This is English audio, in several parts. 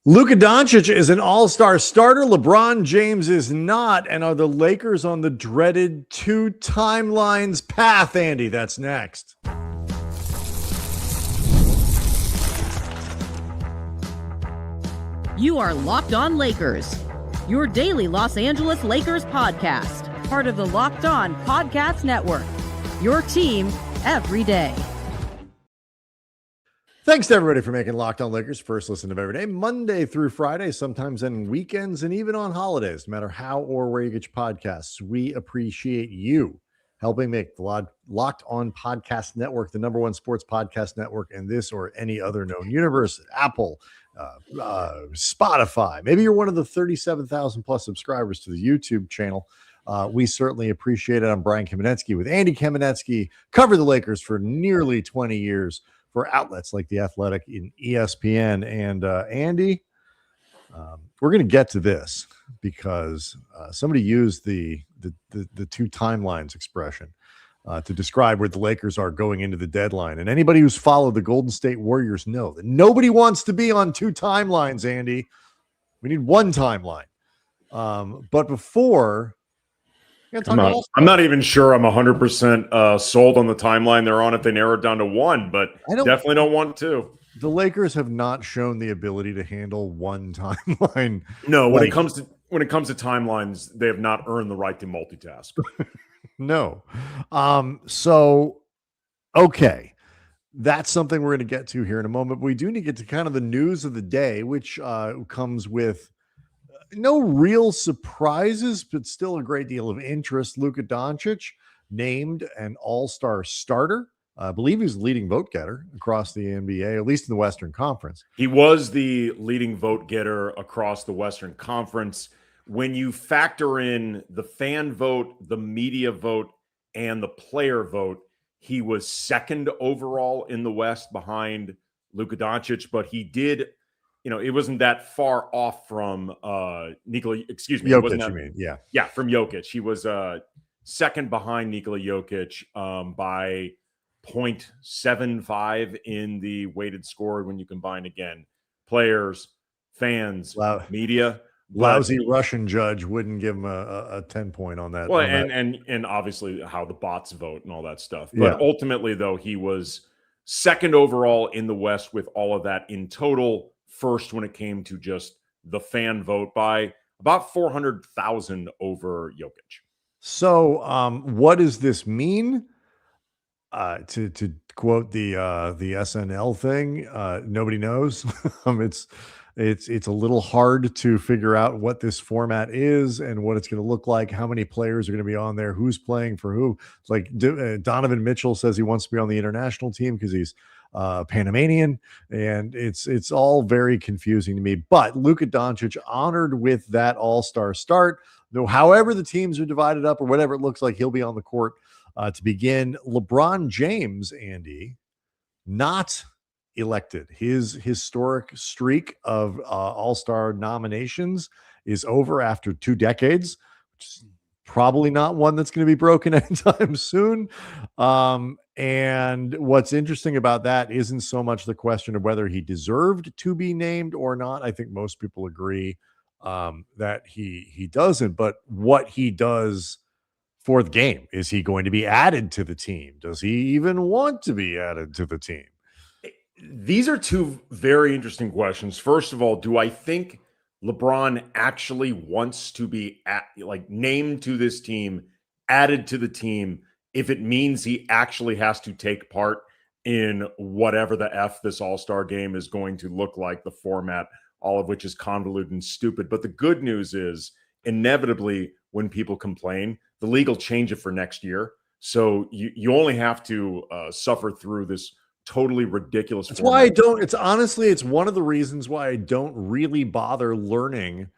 Luka Dončić is an all-star starter. LeBron James is not. And are the Lakers on the dreaded two timelines path, Andy? That's next. You are Locked On Lakers, your daily Los Angeles Lakers podcast, part of the Locked On Podcast Network, your team every day. Thanks to everybody for making Locked On Lakers first listen of every day, Monday through Friday, sometimes on weekends and even on holidays, no matter how or where you get your podcasts. We appreciate you helping make the Locked On Podcast Network the number one sports podcast network in this or any other known universe. Apple, Spotify. Maybe you're one of the 37,000 plus subscribers to the YouTube channel. We certainly appreciate it. I'm Brian Kamenetsky with Andy Kamenetsky. Covered the Lakers for nearly 20 years for outlets like The Athletic and ESPN. And Andy, we're going to get to this because somebody used the two timelines expression to describe where the Lakers are going into the deadline. And anybody who's followed the Golden State Warriors know that nobody wants to be on two timelines, Andy. We need one timeline. But before... I'm not even sure I'm 100% sold on the timeline they're on if they narrow it down to one, but definitely don't want to. The Lakers have not shown the ability to handle one timeline. No, when it comes to timelines, they have not earned the right to multitask. No. Okay. That's something we're going to get to here in a moment. But we do need to get to kind of the news of the day, which comes with no real surprises, but still a great deal of interest. Luka Dončić named an all-star starter. I believe he's the leading vote getter across the NBA, at least in the Western Conference. He was the leading vote getter across the Western Conference. When you factor in the fan vote, the media vote, and the player vote, he was second overall in the West behind Luka Dončić, but he did, it wasn't that far off from Nikola, excuse me. Jokic, Yeah, from Jokic. He was second behind Nikola Jokic by 0.75 in the weighted score when you combine, again, players, fans, media. Lousy Russian judge wouldn't give him a 10 point on that. Well, and obviously how the bots vote and all that stuff. But ultimately, though, he was second overall in the West with all of that in total. First when it came to just the fan vote by about 400,000 over Jokic. So what does this mean? To quote the SNL thing, nobody knows. It's a little hard to figure out what this format is and what it's going to look like, how many players are going to be on there, who's playing for who. It's like Donovan Mitchell says he wants to be on the international team because he's Panamanian, and it's all very confusing to me. But Luka Dončić honored with that all-star start, though however the teams are divided up or whatever it looks like, he'll be on the court to begin. LeBron James, Andy, not elected. His historic streak of all-star nominations is over after 2 decades, which is probably not one that's going to be broken anytime soon. And what's interesting about that isn't so much the question of whether he deserved to be named or not. I think most people agree that he doesn't, but what he does for the game. Is he going to be added to the team? Does he even want to be added to the team? These are two very interesting questions. First of all, do I think LeBron actually wants to be named to this team, added to the team, if it means he actually has to take part in whatever the F this all-star game is going to look like, the format, all of which is convoluted and stupid. But the good news is, inevitably, when people complain, the league will change it for next year. So you only have to suffer through this totally ridiculous. That's why I don't. It's one of the reasons why I don't really bother learning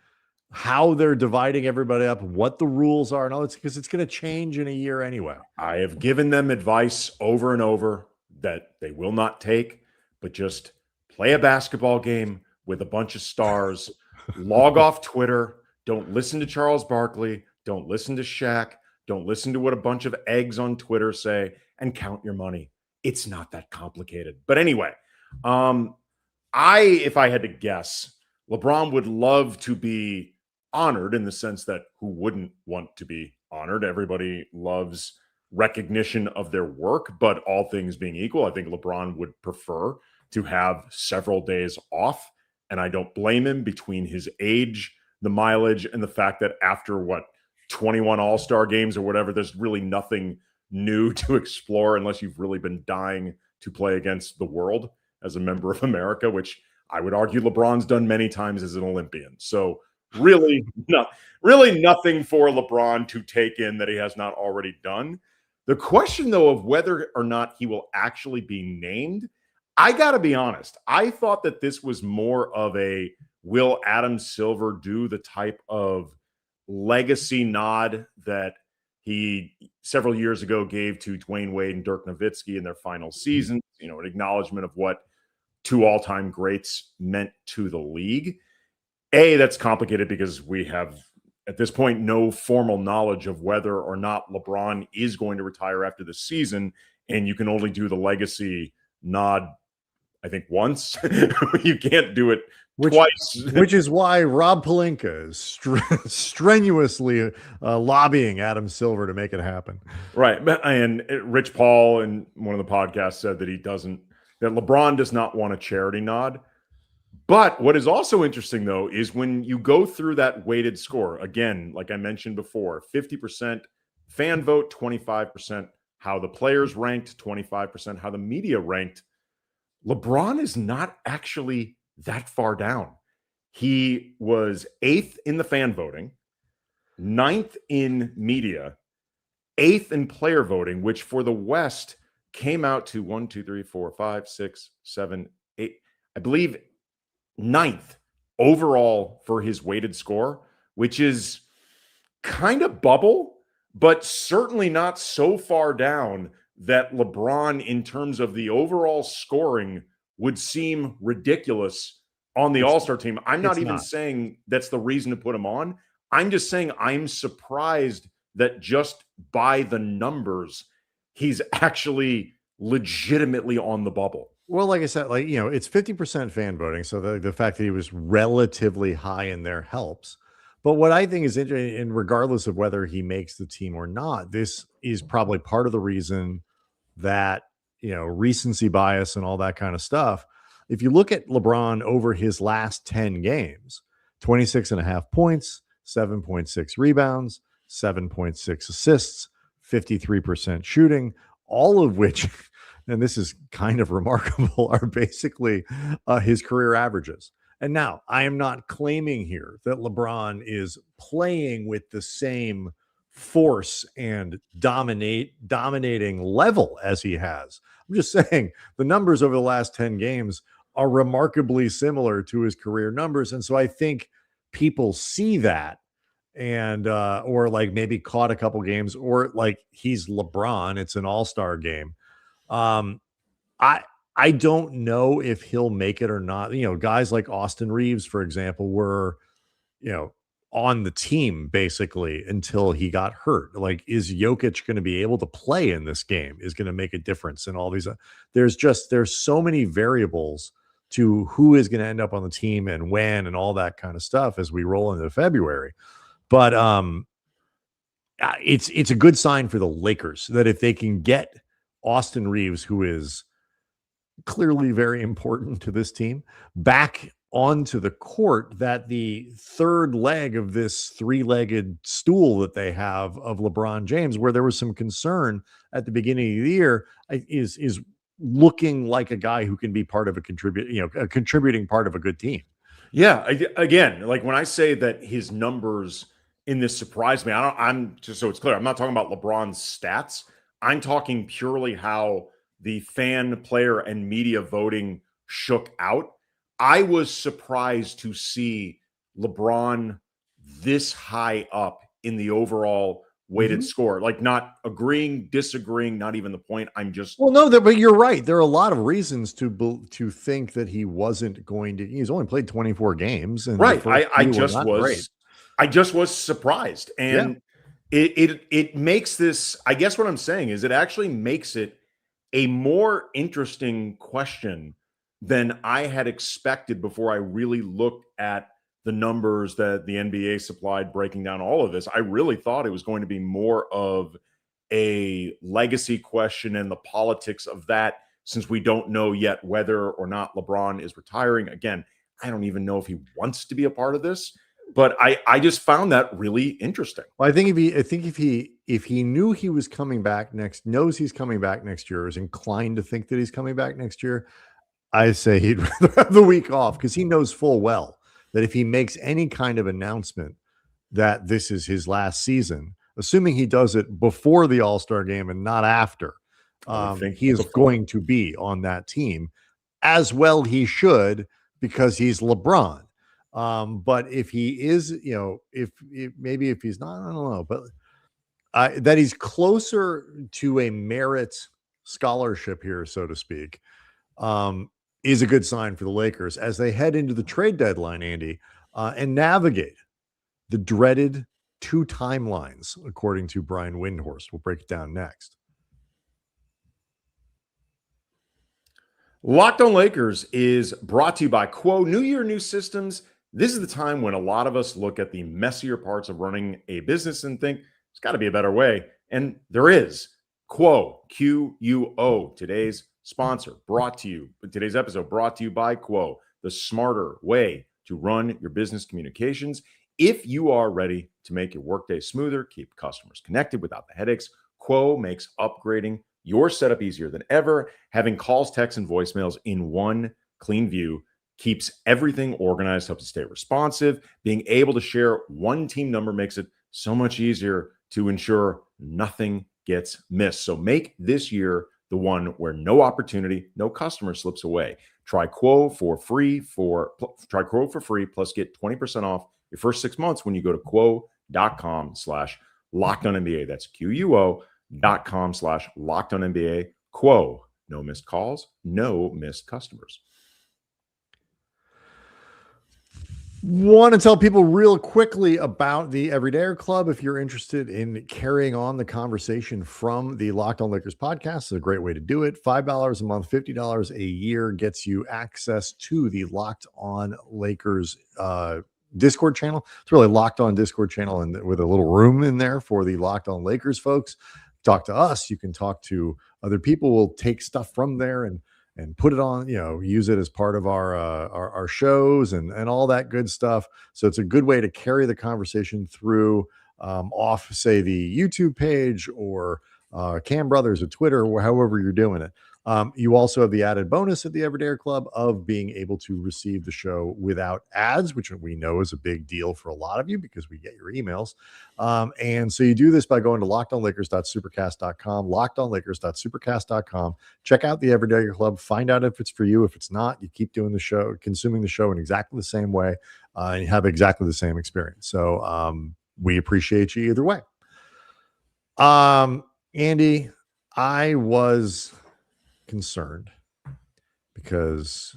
how they're dividing everybody up, what the rules are, and all. It's because it's going to change in a year anyway. I have given them advice over and over that they will not take, but just play a basketball game with a bunch of stars, log off Twitter, don't listen to Charles Barkley, don't listen to Shaq, don't listen to what a bunch of eggs on Twitter say, and count your money. It's not that complicated. But anyway, if I had to guess, LeBron would love to be honored in the sense that who wouldn't want to be honored? Everybody loves recognition of their work, but all things being equal, I think LeBron would prefer to have several days off. And I don't blame him between his age, the mileage, and the fact that after 21 All-Star games or whatever, there's really nothing new to explore unless you've really been dying to play against the world as a member of America, which I would argue LeBron's done many times as an Olympian. So really nothing for LeBron to take in that he has not already done. The question, though, of whether or not he will actually be named, I got to be honest. I thought that this was more of a will Adam Silver do the type of legacy nod that he several years ago gave to Dwayne Wade and Dirk Nowitzki in their final season, an acknowledgement of what two all-time greats meant to the league. That's complicated because we have, at this point, no formal knowledge of whether or not LeBron is going to retire after the season, and you can only do the legacy nod, I think, once. You can't do it twice. Which is why Rob Pelinka is strenuously lobbying Adam Silver to make it happen. Right. And Rich Paul in one of the podcasts said that that LeBron does not want a charity nod. But what is also interesting, though, is when you go through that weighted score, again, like I mentioned before, 50% fan vote, 25% how the players ranked, 25% how the media ranked, LeBron is not actually that far down. He was 8th in the fan voting, 9th in media, 8th in player voting, which for the West came out to 1, 2, 3, 4, 5, 6, 7, 8, I believe 9th overall for his weighted score, which is kind of bubble, but certainly not so far down that LeBron, in terms of the overall scoring, would seem ridiculous on the All-Star team. I'm not even saying that's the reason to put him on. I'm just saying I'm surprised that just by the numbers, he's actually legitimately on the bubble. Well, like I said, it's 50% fan voting. So the fact that he was relatively high in there helps. But what I think is interesting, and regardless of whether he makes the team or not, this is probably part of the reason that, recency bias and all that kind of stuff. If you look at LeBron over his last 10 games, 26.5 points, 7.6 rebounds, 7.6 assists, 53% shooting, all of which, and this is kind of remarkable, are basically his career averages. And now I am not claiming here that LeBron is playing with the same force and dominating level as he has. I'm just saying the numbers over the last 10 games are remarkably similar to his career numbers. And so I think people see that and or like maybe caught a couple games, or like he's LeBron, it's an all-star game. I don't know if he'll make it or not. Guys like Austin Reeves, for example, were, on the team basically until he got hurt. Like, is Jokic going to be able to play in this game is going to make a difference in all these. There's so many variables to who is going to end up on the team and when and all that kind of stuff as we roll into February. But it's a good sign for the Lakers that if they can get Austin Reeves, who is clearly very important to this team, back onto the court, that the third leg of this three-legged stool that they have of LeBron James, where there was some concern at the beginning of the year, is looking like a guy who can be part of a contributing part of a good team. Yeah. Again, like when I say that his numbers in this surprised me, I'm just so it's clear, I'm not talking about LeBron's stats. I'm talking purely how the fan, player, and media voting shook out. I was surprised to see LeBron this high up in the overall weighted score, like not agreeing, disagreeing, not even the point. I'm just but you're right. There are a lot of reasons to think that he wasn't going to. He's only played 24 games, and right. I just was surprised, and it makes this. I guess what I'm saying is it actually makes it a more interesting question than I had expected before I really looked at the numbers that the NBA supplied breaking down all of this. I really thought it was going to be more of a legacy question and the politics of that, since we don't know yet whether or not LeBron is retiring. Again, I don't even know if he wants to be a part of this, but I just found that really interesting. Well, if he knew he was coming back knows he's coming back next year, is inclined to think that he's coming back next year, I say he'd rather have the week off, because he knows full well that if he makes any kind of announcement that this is his last season, assuming he does it before the All-Star game and not after, he is going to be on that team, as well he should, because he's LeBron. But if he is, if he's not, I don't know, but that he's closer to a merit scholarship here, so to speak, is a good sign for the Lakers as they head into the trade deadline, Andy, and navigate the dreaded 2 timelines, according to Brian Windhorst. We'll break it down next. Locked on Lakers is brought to you by Quo. New year, new systems. This is the time when a lot of us look at the messier parts of running a business and think there's got to be a better way. And there is. Quo, Quo, today's sponsor, today's episode brought to you by Quo, the smarter way to run your business communications. If you are ready to make your workday smoother, keep customers connected without the headaches, Quo makes upgrading your setup easier than ever. Having calls, texts, and voicemails in one clean view keeps everything organized, helps you stay responsive. Being able to share one team number makes it so much easier to ensure nothing gets missed. So make this year the one where no opportunity, no customer slips away. Try Quo for free plus get 20% off your first 6 months when you go to quo.com/LockedOnNBA. That's QUO.com/LockedOnNBA. Quo, no missed calls, no missed customers. Want to tell people real quickly about the Everydayer Club. If you're interested in carrying on the conversation from the Locked On Lakers podcast, it's a great way to do it. $5 a month, $50 a year gets you access to the Locked On Lakers Discord channel. It's really Locked On Discord channel, and with a little room in there for the Locked On Lakers folks. Talk to us. You can talk to other people. We'll take stuff from there and put it on, use it as part of our shows and all that good stuff. So it's a good way to carry the conversation through off, say, the YouTube page or Cam Brothers or Twitter, or however you're doing it. You also have the added bonus at the Everydayer Club of being able to receive the show without ads, which we know is a big deal for a lot of you because we get your emails. And so you do this by going to lockedonlakers.supercast.com, lockedonlakers.supercast.com. Check out the Everydayer Club. Find out if it's for you. If it's not, you keep doing the show, consuming the show in exactly the same way, and you have exactly the same experience. So we appreciate you either way. Andy, I was concerned because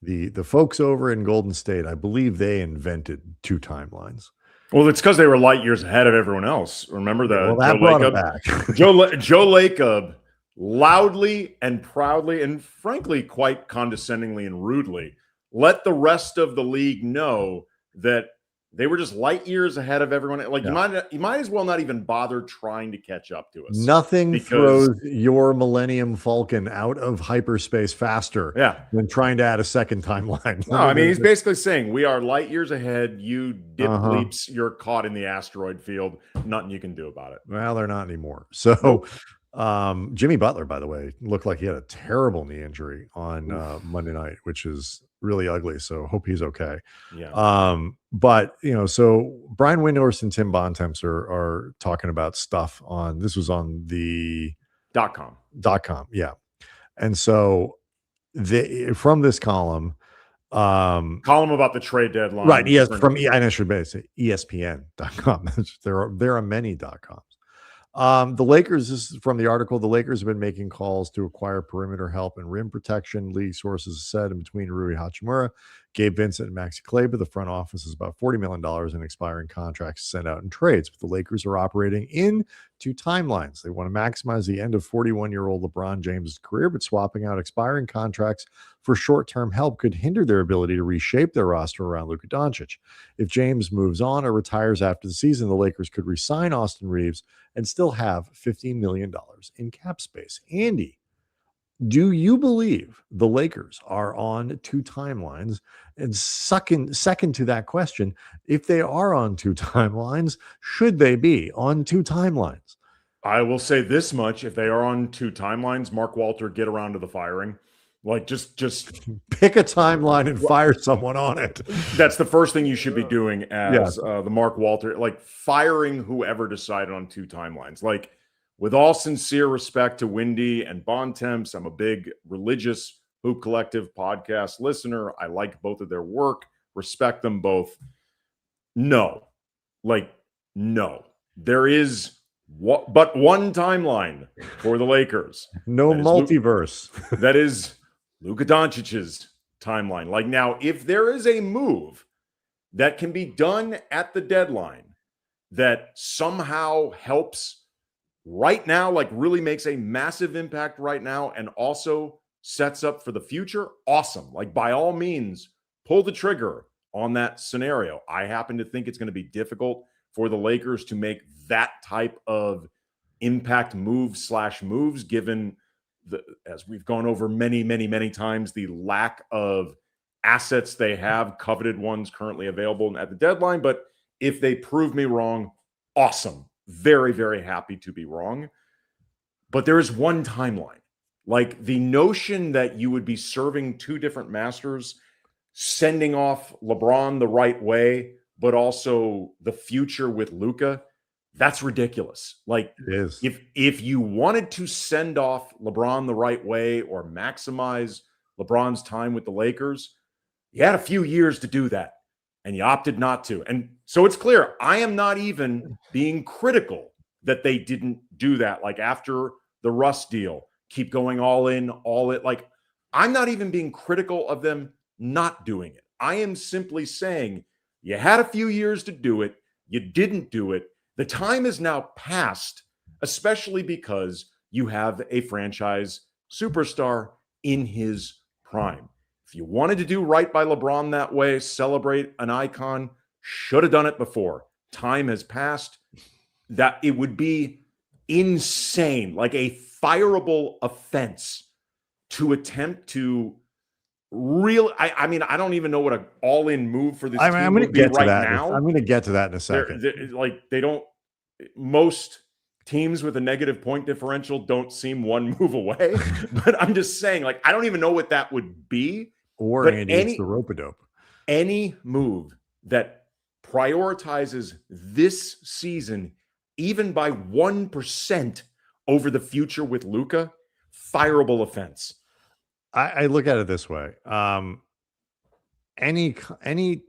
the folks over in Golden State, I believe they invented 2 timelines. Well, it's because they were light years ahead of everyone else. Remember that brought it back. Joe Lacob loudly and proudly and frankly quite condescendingly and rudely let the rest of the league know that they were just light years ahead of everyone. Like, yeah. you might as well not even bother trying to catch up to us. Nothing throws your Millennium Falcon out of hyperspace faster than trying to add a second timeline. No, I mean, he's basically saying we are light years ahead. You dip bleeps, you're caught in the asteroid field. Nothing you can do about it. Well, they're not anymore. So Jimmy Butler, by the way, looked like he had a terrible knee injury on Monday night, which is really ugly. So hope he's okay. Yeah. But so Brian Windhorst and Tim Bontemps are talking about stuff on, this was on the .com. Yeah. And so from this column about the trade deadline. Right. Yes. I should say ESPN.com. there are many .coms. The Lakers, this is from the article, the Lakers have been making calls to acquire perimeter help and rim protection. League sources said in between Rui Hachimura Gabe Vincent and Maxi Kleber, the front office is about $40 million in expiring contracts to send out in trades. But the Lakers are operating in two timelines. They want to maximize the end of 41-year-old LeBron James' career, but swapping out expiring contracts for short-term help could hinder their ability to reshape their roster around Luka Dončić. If James moves on or retires after the season, the Lakers could re-sign Austin Reeves and still have $15 million in cap space. Andy, do you believe the Lakers are on two timelines? And second to that question, if they are on two timelines, should they be on two timelines? I will say this much: if they are on two timelines, Mark Walter, get around to the firing. Like, just pick a timeline and fire someone on it. That's the first thing you should be doing as the Mark Walter, like firing whoever decided on two timelines. Like, with all sincere respect to Windy and Bontemps, I'm a big religious Hoop Collective podcast listener. I like both of their work, respect them both. No. There is but one timeline for the Lakers. No multiverse. That is Luka Dončić's timeline. Like, now, if there is a move that can be done at the deadline that somehow helps right now, like really makes a massive impact right now and also sets up for the future, awesome. Like, by all means, pull the trigger on that scenario. I happen to think it's going to be difficult for the Lakers to make that type of impact moves given as we've gone over many times, the lack of assets they have, coveted ones currently available at the deadline. But if they prove me wrong, awesome. Very, very happy to be wrong. But there is one timeline. Like, the notion that you would be serving two different masters, sending off LeBron the right way, but also the future with Luka, that's ridiculous. Like, it is. If you wanted to send off LeBron the right way or maximize LeBron's time with the Lakers, you had a few years to do that, and you opted not to. And so it's clear, I am not even being critical that they didn't do that. Like, after the Russ deal, keep going all in, all it. Like, I'm not even being critical of them not doing it. I am simply saying you had a few years to do it. You didn't do it. The time is now past, especially because you have a franchise superstar in his prime. If you wanted to do right by LeBron that way, celebrate an icon, should have done it before. Time has passed. That it would be insane, like a fireable offense to attempt to I mean, I don't even know what an all-in move for this team I'm going to get to that now. I'm going to get to that in a second. Most teams with a negative point differential don't seem one move away. But I'm just saying, like, I don't even know what that would be. Or it's the rope-a-dope. Any move that prioritizes this season, even by 1% over the future with Luka, fireable offense. I look at it this way. Any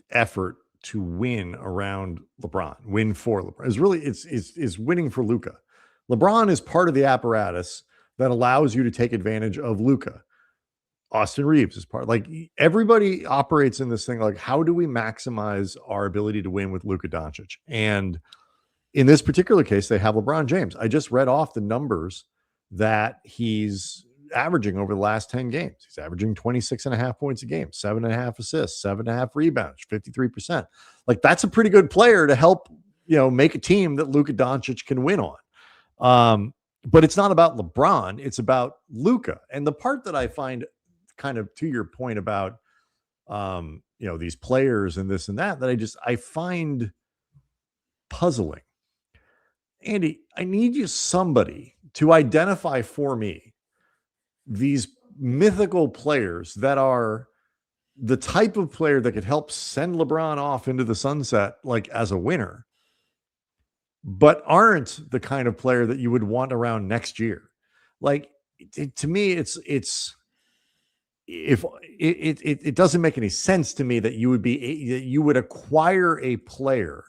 effort to win around LeBron, win for LeBron, is really is winning for Luka. LeBron is part of the apparatus that allows you to take advantage of Luka. Austin Reeves is part. Like, everybody operates in this thing. Like, how do we maximize our ability to win with Luka Dončić? And in this particular case, they have LeBron James. I just read off the numbers that he's averaging over the last 10 games. He's averaging 26.5 points a game, 7.5 assists, 7.5 rebounds, 53%. Like, that's a pretty good player to help, make a team that Luka Dončić can win on. But it's not about LeBron. It's about Luka. And the part that I find, kind of to your point about, these players and this and that I find puzzling. Andy, I need somebody to identify for me these mythical players that are the type of player that could help send LeBron off into the sunset, like, as a winner, but aren't the kind of player that you would want around next year. Like, to me, it doesn't make any sense to me that you would acquire a player,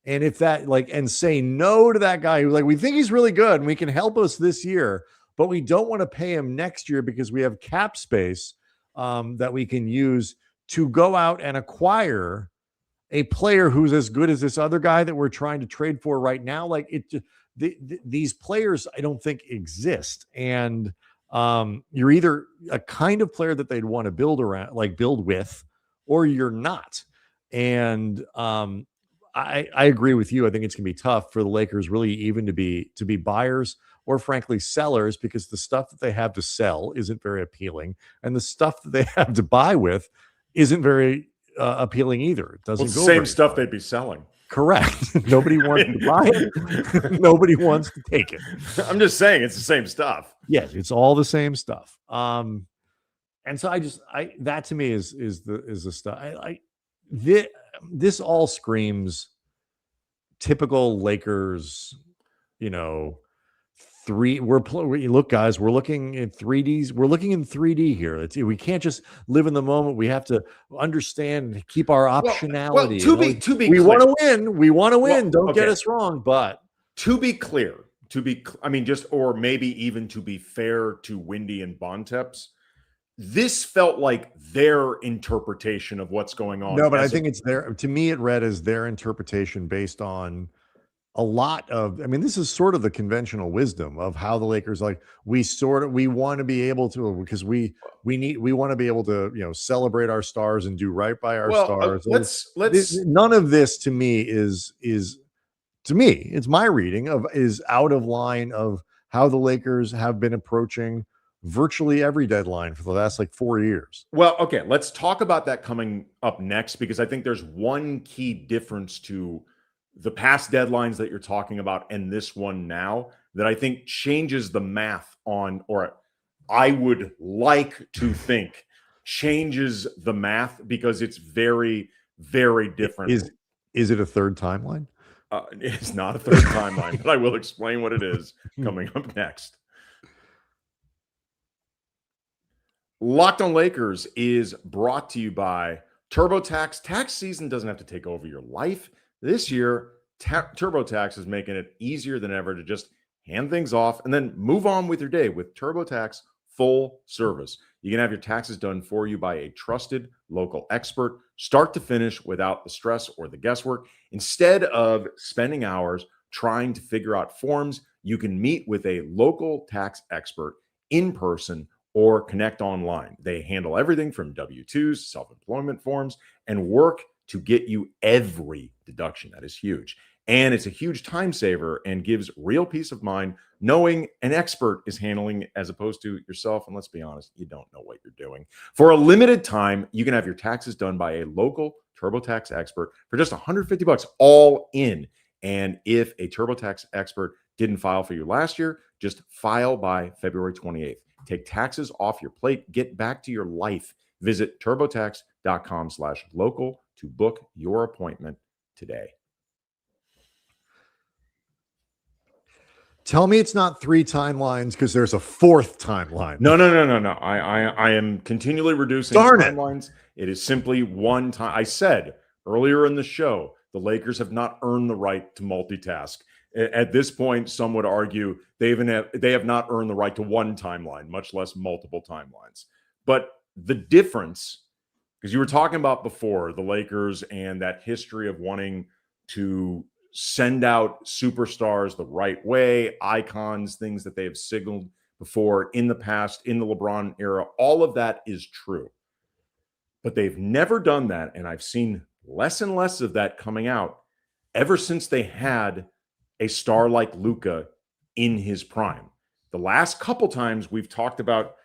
and if that, like, and say no to that guy who, like, we think he's really good and we can help us this year, but we don't want to pay him next year because we have cap space. that we can use to go out and acquire a player who's as good as this other guy that we're trying to trade for right now. Like these players, I don't think exist. And you're either a kind of player that they'd want to build around, like build with, or you're not. And I agree with you. I think it's gonna be tough for the Lakers really even to be buyers or frankly sellers, because the stuff that they have to sell isn't very appealing, and the stuff that they have to buy with isn't very appealing either. It doesn't it's go the same very stuff far. they'd be selling. Correct. Nobody wants to buy it. Nobody wants to take it. I'm just saying it's the same stuff. Yes, it's all the same stuff. And so that to me is the stuff. This all screams typical Lakers, look, guys, we're looking at 3Ds. We're looking in 3D here. We can't just live in the moment. We have to understand and keep our optionality. Well, to be we clear, want to win. We want to win. Don't get okay. us wrong. But to be clear, or maybe even to be fair to Windy and Bontemps, this felt like their interpretation of what's going on. No, but I think it's to me, it read as their interpretation based on a lot of, this is sort of the conventional wisdom of how the Lakers, we want to be able to, because we want to be able to, celebrate our stars and do right by our stars. None of this to me it's my reading is out of line of how the Lakers have been approaching virtually every deadline for the last 4 years. Well, okay, let's talk about that coming up next, because I think there's one key difference to the past deadlines that you're talking about and this one now that I think changes the math on, or I would like to think changes the math, because it's very, very different. Is it a third timeline? It's not a third timeline, but I will explain what it is coming up next. Locked on Lakers is brought to you by TurboTax. Tax season doesn't have to take over your life. This year, TurboTax is making it easier than ever to just hand things off and then move on with your day with TurboTax full service. You can have your taxes done for you by a trusted local expert, start to finish, without the stress or the guesswork. Instead of spending hours trying to figure out forms, you can meet with a local tax expert in person or connect online. They handle everything from W-2s, self-employment forms, and work to get you every deduction. That is huge. And it's a huge time saver and gives real peace of mind knowing an expert is handling, as opposed to yourself. And let's be honest, you don't know what you're doing. For a limited time, you can have your taxes done by a local TurboTax expert for just $150 all in. And if a TurboTax expert didn't file for you last year, just file by February 28th. Take taxes off your plate. Get back to your life. Visit turbotax.com/local to book your appointment today. Tell me it's not 3 timelines, because there's a 4th timeline. No. I am continually reducing timelines. It is simply one time. I said earlier in the show, the Lakers have not earned the right to multitask. At this point, some would argue they have not earned the right to one timeline, much less multiple timelines. But the difference, because you were talking about before the Lakers and that history of wanting to send out superstars the right way, icons, things that they have signaled before in the past, in the LeBron era, all of that is true. But they've never done that, and I've seen less and less of that coming out ever since they had a star like Luka in his prime. The last couple times we've talked about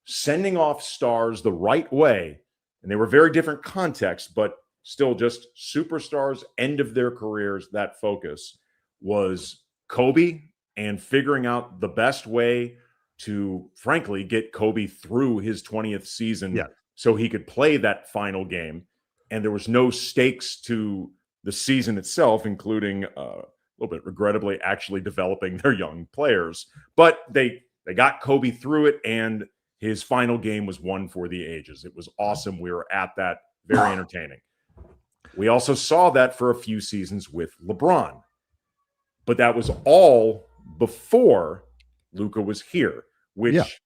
sending off stars the right way, and they were very different contexts, but still just superstars, end of their careers. That focus was Kobe and figuring out the best way to, frankly, get Kobe through his 20th season so he could play that final game. And there was no stakes to the season itself, including a little bit regrettably actually developing their young players. But they got Kobe through it, and his final game was one for the ages. It was awesome. We were at that. Very entertaining. We also saw that for a few seasons with LeBron. But that was all before Luka was here, which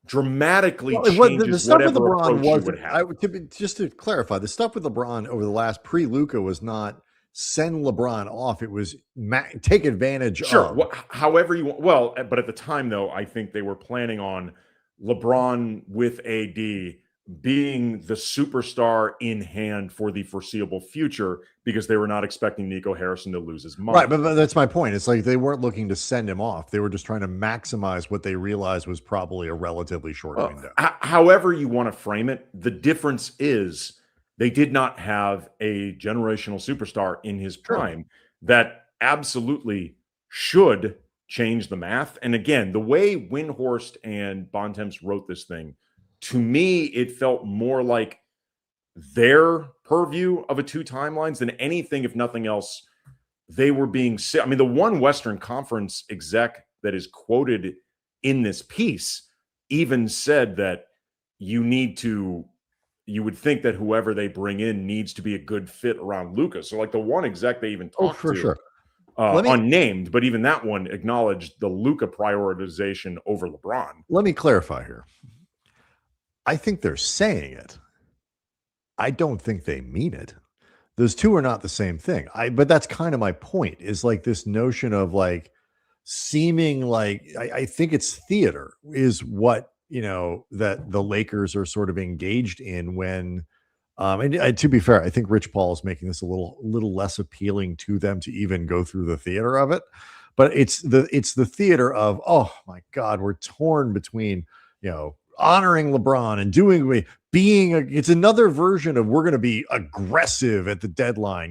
dramatically Well, the changes stuff with whatever LeBron approach you wasn't. would have. Just to clarify, the stuff with LeBron over the last pre-Luka was not send LeBron off. It was take advantage Sure. of. However you want. Well, but at the time, though, I think they were planning on LeBron with AD being the superstar in hand for the foreseeable future because they were not expecting Nico Harrison to lose his mind. Right, but that's my point. It's like they weren't looking to send him off. They were just trying to maximize what they realized was probably a relatively short window. However you want to frame it, the difference is they did not have a generational superstar in his prime that absolutely should change the math. And again, the way Windhorst and Bontemps wrote this thing, to me, it felt more like their purview of a two timelines than anything, if nothing else. They were being, I mean, the one Western Conference exec that is quoted in this piece even said that you would think that whoever they bring in needs to be a good fit around Luka. So like the one exec they even talked to, sure. Unnamed, but even that one acknowledged the Luka prioritization over LeBron. Let me clarify here. I think they're saying it. I don't think they mean it. Those two are not the same thing. But that's kind of my point, is like this notion of like seeming like I think it's theater is what, that the Lakers are sort of engaged in when, and to be fair, I think Rich Paul is making this a little less appealing to them to even go through the theater of it. But it's the theater of, oh my God, we're torn between, honoring LeBron and it's another version of we're going to be aggressive at the deadline.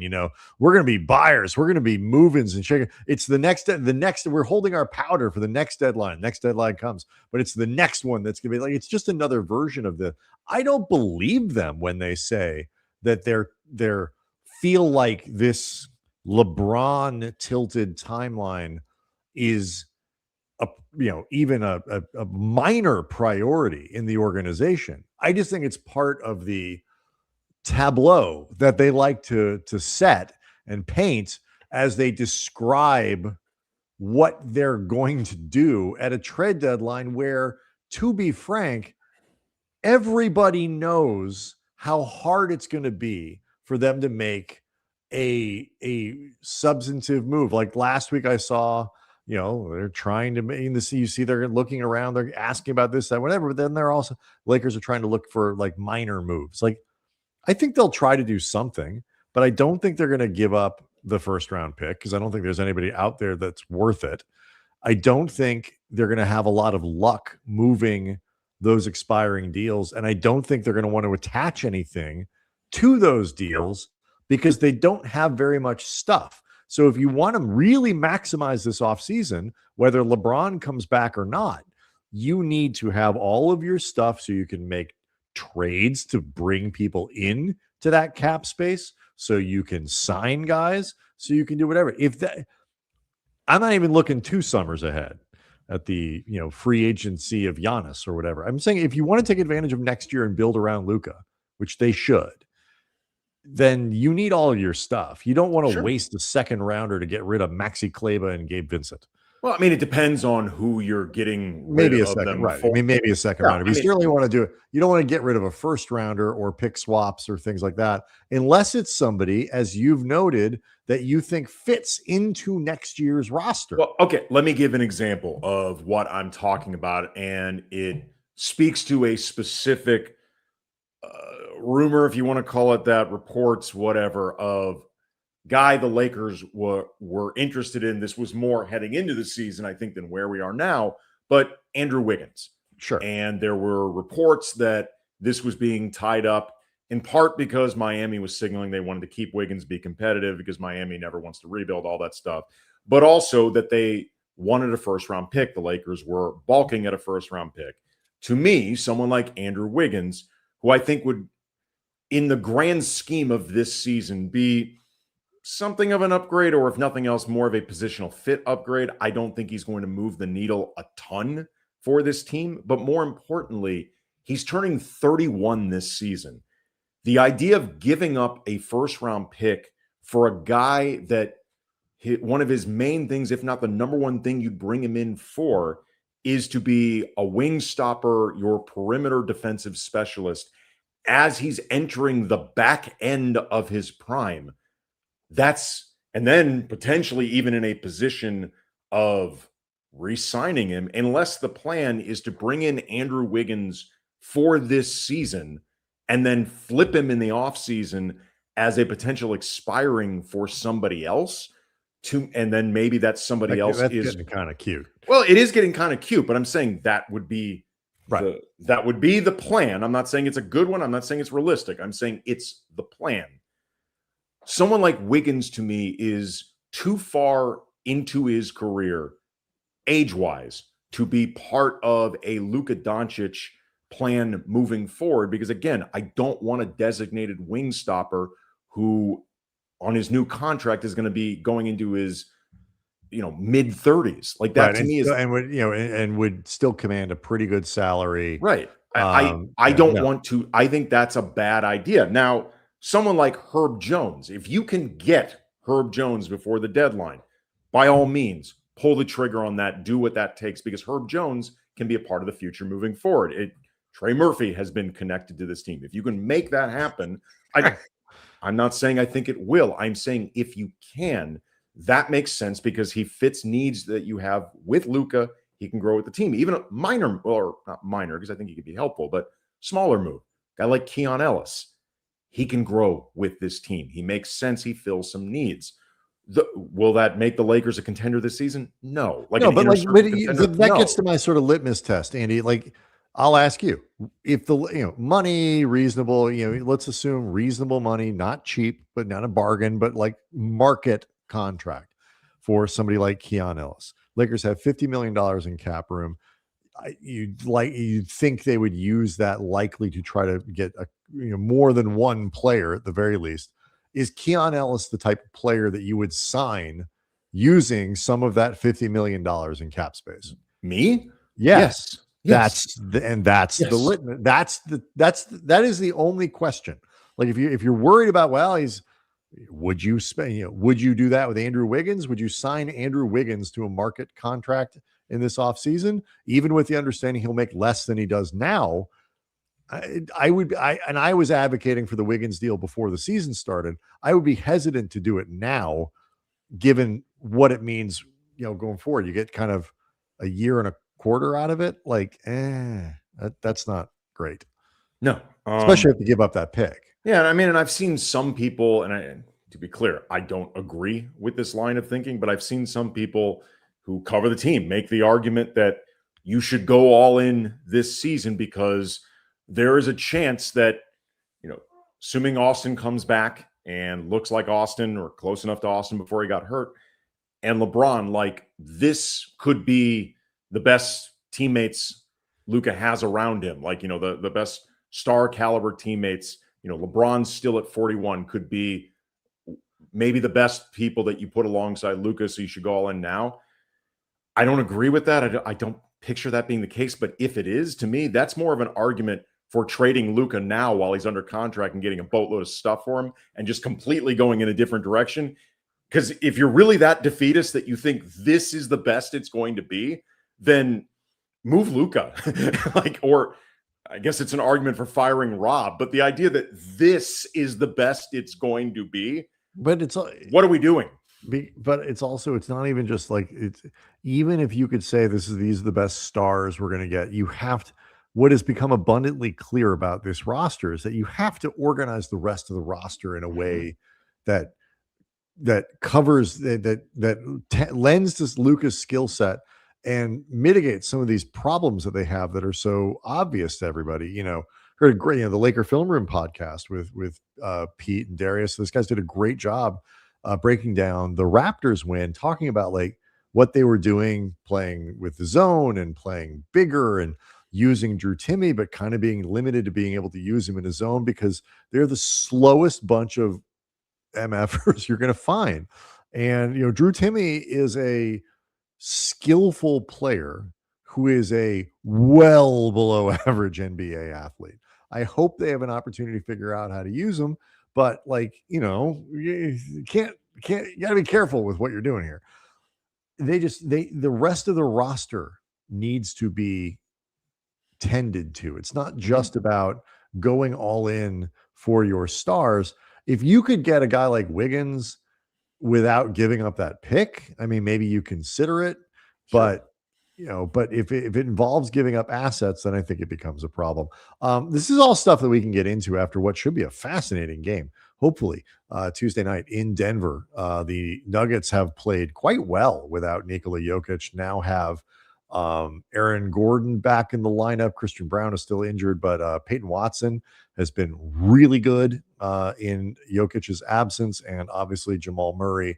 We're going to be buyers. We're going to be movings and shaking. It's the next, we're holding our powder for the next deadline. Next deadline comes, but it's the next one that's going to be like, it's just another version of I don't believe them when they say that they're feel like this LeBron tilted timeline is even a minor priority in the organization. I just think it's part of the tableau that they like to set and paint as they describe what they're going to do at a trade deadline where, to be frank, everybody knows how hard it's going to be for them to make a substantive move. Like last week I saw, they're trying to make this. You see, they're looking around, they're asking about this, that, whatever. But then they're also, Lakers are trying to look for like minor moves. Like, I think they'll try to do something, but I don't think they're going to give up the first round pick because I don't think there's anybody out there that's worth it. I don't think they're going to have a lot of luck moving those expiring deals. And I don't think they're going to want to attach anything to those deals because they don't have very much stuff. So if you want to really maximize this offseason, whether LeBron comes back or not, you need to have all of your stuff so you can make trades to bring people in to that cap space, so you can sign guys, so you can do whatever. I'm not even looking 2 summers ahead at the free agency of Giannis or whatever. I'm saying if you want to take advantage of next year and build around Luka, which they should, then you need all of your stuff. You don't want to waste a second rounder to get rid of Maxi Kleber and Gabe Vincent. Well, I mean, it depends on who you're getting maybe a second, right? I mean, maybe a second rounder. You certainly want to do it. You don't want to get rid of a first rounder or pick swaps or things like that, unless it's somebody, as you've noted, that you think fits into next year's roster. Well, okay, let me give an example of what I'm talking about, and it speaks to a specific rumor, if you want to call it that, reports, whatever, of guy the Lakers were interested in. This was more heading into the season, I think, than where we are now, but Andrew Wiggins. Sure. And there were reports that this was being tied up in part because Miami was signaling they wanted to keep Wiggins, be competitive, because Miami never wants to rebuild, all that stuff, but also that they wanted a first-round pick. The Lakers were balking at a first-round pick. To me, someone like Andrew Wiggins, who I think would, in the grand scheme of this season, be something of an upgrade, or if nothing else, more of a positional fit upgrade. I don't think he's going to move the needle a ton for this team, but more importantly, he's turning 31 this season. The idea of giving up a first-round pick for a guy that one of his main things, if not the number one thing you'd bring him in for, is to be a wing stopper, your perimeter defensive specialist, as he's entering the back end of his prime. And then potentially even in a position of re-signing him, unless the plan is to bring in Andrew Wiggins for this season and then flip him in the offseason as a potential expiring for somebody else. And then maybe that's somebody else that's is getting kind of cute. Well, it is getting kind of cute, but I'm saying that would be right. That would be the plan. I'm not saying it's a good one. I'm not saying it's realistic. I'm saying it's the plan. Someone like Wiggins to me is too far into his career, age-wise, to be part of a Luka Dončić plan moving forward. Because again, I don't want a designated wing stopper who on his new contract is going to be going into his mid 30s. Like that to me is and would still command a pretty good salary. Right. I don't want to. I think that's a bad idea. Now, someone like Herb Jones, if you can get Herb Jones before the deadline, by all means, pull the trigger on that, do what that takes, because Herb Jones can be a part of the future moving forward. Trey Murphy has been connected to this team. If you can make that happen, I'm not saying I think it will. I'm saying if you can, that makes sense because he fits needs that you have with Luka. He can grow with the team. Even a minor, or not minor, because I think he could be helpful, but smaller move. A guy like Keon Ellis, he can grow with this team. He makes sense. He fills some needs. Will that make the Lakers a contender this season? No. That gets to my sort of litmus test, Andy. Like, I'll ask you, if the money reasonable, let's assume reasonable money, not cheap, but not a bargain, but like market contract for somebody like Keon Ellis. Lakers have $50 million in cap room. You'd think they would use that likely to try to get more than one player at the very least. Is Keon Ellis the type of player that you would sign using some of that $50 million in cap space? Me? Yes. Yes. That is the only question. Like if you're worried about, would you do that with Andrew Wiggins? Would you sign Andrew Wiggins to a market contract in this offseason, even with the understanding he'll make less than he does now? I was advocating for the Wiggins deal before the season started. I would be hesitant to do it now, given what it means, going forward. You get kind of a year and a quarter out of it. Like, that's not great. No, especially if you give up that pick. Yeah, I mean, and I've seen some people, to be clear, I don't agree with this line of thinking, but I've seen some people who cover the team make the argument that you should go all in this season because there is a chance that, assuming Austin comes back and looks like Austin or close enough to Austin before he got hurt, and LeBron, like, this could be the best teammates Luka has around him, like, the best star caliber teammates. LeBron's still at 41, could be maybe the best people that you put alongside Luka, so you should go all in now. I don't agree with that. I don't picture that being the case, but if it is, to me, that's more of an argument for trading Luka now while he's under contract and getting a boatload of stuff for him and just completely going in a different direction. Because if you're really that defeatist that you think this is the best it's going to be, then move Luka. Or I guess it's an argument for firing Rob, but the idea that this is the best it's going to be, but what are we doing? But it's not even just like even if you could say these are the best stars we're going to get, you have to, what has become abundantly clear about this roster is that you have to organize the rest of the roster in a way that covers lends to Luka's skill set and mitigates some of these problems that they have that are so obvious to everybody. Heard a great, the Laker Film Room podcast with Pete and Darius. Those guys did a great job breaking down the Raptors win, talking about like what they were doing, playing with the zone and playing bigger and using Drew Timme, but kind of being limited to being able to use him in a zone because they're the slowest bunch of MFers you're going to find. And, Drew Timme is a skillful player who is a well below average NBA athlete. I hope they have an opportunity to figure out how to use him, but you can't, you gotta be careful with what you're doing here. The rest of the roster needs to be tended to. It's not just about going all in for your stars. If you could get a guy like Wiggins without giving up that pick, I mean, maybe you consider it, but but if it involves giving up assets, then I think it becomes a problem. This is all stuff that we can get into after what should be a fascinating game. Hopefully, Tuesday night in Denver. The Nuggets have played quite well without Nikola Jokic. Now have Aaron Gordon back in the lineup. Christian Brown is still injured, but Peyton Watson has been really good in Jokic's absence, and obviously Jamal Murray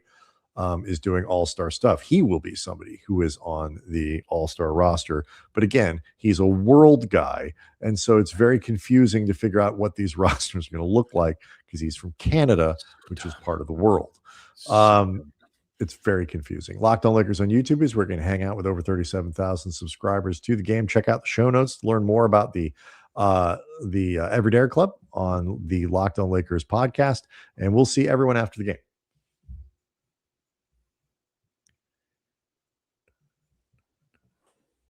is doing all-star stuff. He will be somebody who is on the all-star roster. But again, he's a world guy. And so it's very confusing to figure out what these rosters are going to look like because he's from Canada, which is part of the world. It's very confusing. Locked On Lakers on YouTube is we're going to hang out with over 37,000 subscribers to the game. Check out the show notes to learn more about the Everyday Club on the Locked On Lakers podcast. And we'll see everyone after the game.